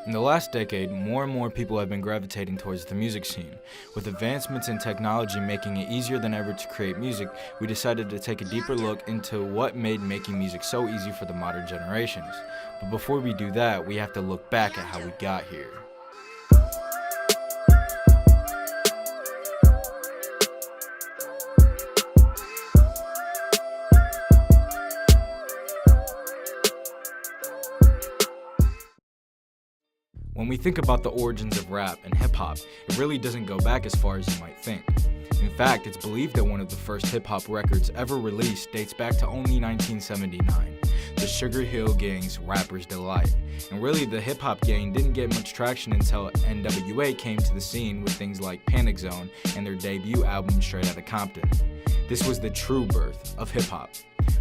In the last decade, more and more people have been gravitating towards the music scene. With advancements in technology making it easier than ever to create music, we decided to take a deeper look into what made making music so easy for the modern generations. But before we do that, we have to look back at how we got here. When we think about the origins of rap and hip-hop, it really doesn't go back as far as you might think. In fact, it's believed that one of the first hip-hop records ever released dates back to only 1979, the Sugar Hill Gang's Rapper's Delight. And really, the hip-hop gang didn't get much traction until NWA came to the scene with things like Panic Zone and their debut album Straight Outta Compton. This was the true birth of hip-hop.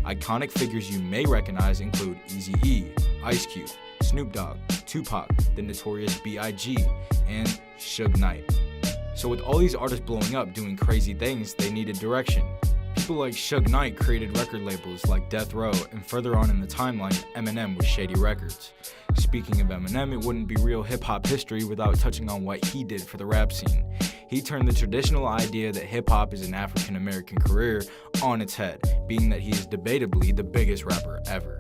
Iconic figures you may recognize include Eazy-E, Ice Cube, Snoop Dogg, Tupac, the Notorious B.I.G., and Suge Knight. So with all these artists blowing up doing crazy things, they needed direction. People like Suge Knight created record labels like Death Row, and further on in the timeline, Eminem with Shady Records. Speaking of Eminem, it wouldn't be real hip-hop history without touching on what he did for the rap scene. He turned the traditional idea that hip-hop is an African-American career on its head, being that he is debatably the biggest rapper ever.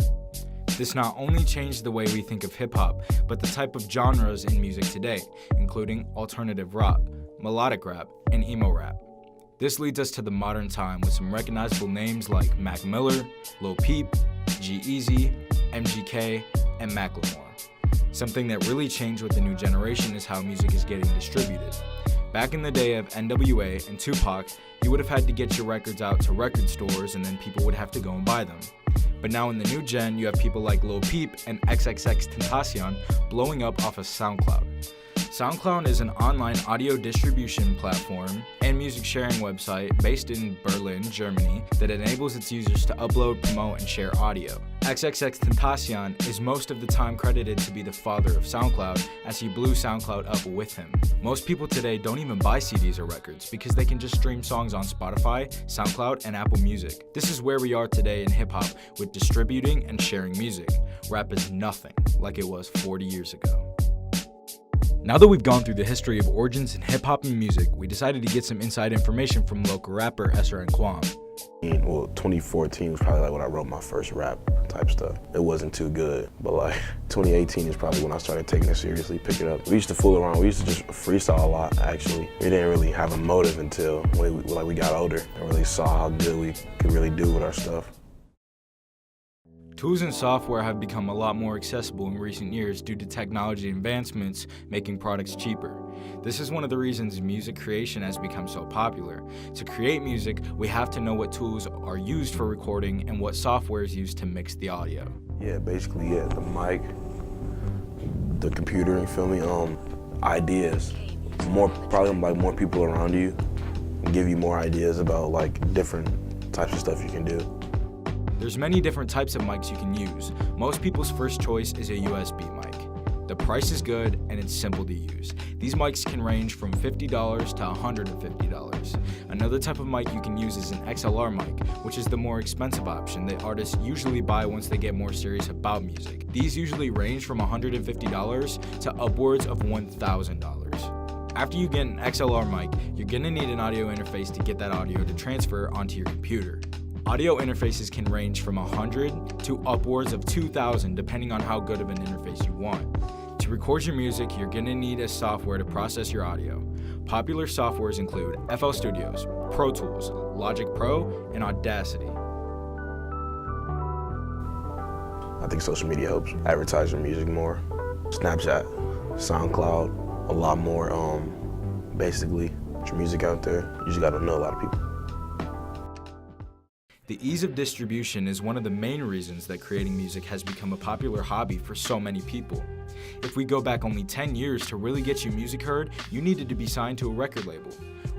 This not only changed the way we think of hip-hop, but the type of genres in music today, including alternative rock, melodic rap, and emo rap. This leads us to the modern time with some recognizable names like Mac Miller, Lil Peep, G-Eazy, MGK, and Macklemore. Something that really changed with the new generation is how music is getting distributed. Back in the day of NWA and Tupac, you would have had to get your records out to record stores and then people would have to go and buy them. But now in the new gen, you have people like Lil Peep and XXXTentacion blowing up off of SoundCloud. SoundCloud is an online audio distribution platform and music sharing website based in Berlin, Germany, that enables its users to upload, promote, and share audio. XXXTentacion is most of the time credited to be the father of SoundCloud, as he blew SoundCloud up with him. Most people today don't even buy CDs or records because they can just stream songs on Spotify, SoundCloud, and Apple Music. This is where we are today in hip-hop with distributing and sharing music. Rap is nothing like it was 40 years ago. Now that we've gone through the history of origins in hip-hop and music, we decided to get some inside information from local rapper Esra and Kwam. Well, 2014 was probably like when I wrote my first rap type stuff. It wasn't too good, but like 2018 is probably when I started taking it seriously, pick it up. We used to fool around, we used to just freestyle a lot actually. We didn't really have a motive until we got older and really saw how good we could really do with our stuff. Tools and software have become a lot more accessible in recent years due to technology advancements making products cheaper. This is one of the reasons music creation has become so popular. To create music, we have to know what tools are used for recording and what software is used to mix the audio. Yeah, basically, the mic, the computer, you feel me? Ideas. Probably more people around you give you more ideas about like different types of stuff you can do. There's many different types of mics you can use. Most people's first choice is a USB mic. The price is good and it's simple to use. These mics can range from $50 to $150. Another type of mic you can use is an XLR mic, which is the more expensive option that artists usually buy once they get more serious about music. These usually range from $150 to upwards of $1,000. After you get an XLR mic, you're gonna need an audio interface to get that audio to transfer onto your computer. Audio interfaces can range from $100 to upwards of $2,000 depending on how good of an interface you want. To record your music, you're gonna need a software to process your audio. Popular softwares include FL Studios, Pro Tools, Logic Pro, and Audacity. I think social media helps advertise your music more. Snapchat, SoundCloud, a lot more, basically, get your music out there. You just gotta know a lot of people. The ease of distribution is one of the main reasons that creating music has become a popular hobby for so many people. If we go back only 10 years to really get your music heard, you needed to be signed to a record label.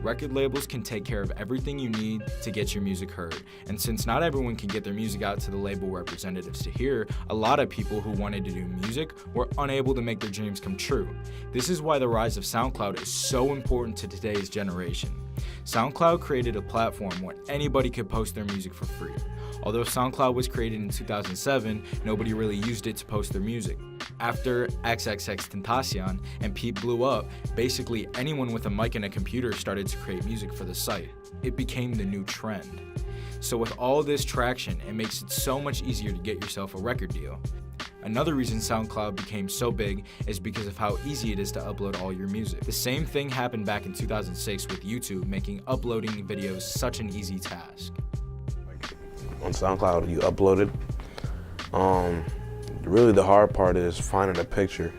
Record labels can take care of everything you need to get your music heard, and since not everyone can get their music out to the label representatives to hear, a lot of people who wanted to do music were unable to make their dreams come true. This is why the rise of SoundCloud is so important to today's generation. SoundCloud created a platform where anybody could post their music for free. Although SoundCloud was created in 2007, nobody really used it to post their music. After XXXTentacion and Pete blew up, basically anyone with a mic and a computer started to create music for the site. It became the new trend. So with all this traction, it makes it so much easier to get yourself a record deal. Another reason SoundCloud became so big is because of how easy it is to upload all your music. The same thing happened back in 2006 with YouTube, making uploading videos such an easy task. On SoundCloud, you upload it. Really the hard part is finding a picture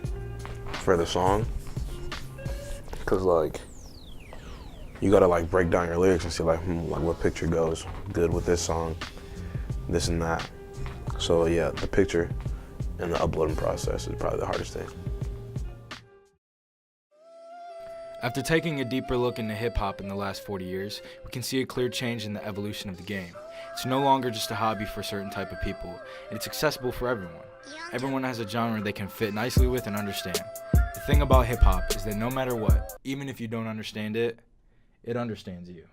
for the song. Cause like, you gotta like break down your lyrics and see like what picture goes good with this song, this and that. So yeah, the picture and the uploading process is probably the hardest thing. After taking a deeper look into hip-hop in the last 40 years, we can see a clear change in the evolution of the game. It's no longer just a hobby for a certain type of people, and it's accessible for everyone. Everyone has a genre they can fit nicely with and understand. The thing about hip-hop is that no matter what, even if you don't understand it, it understands you.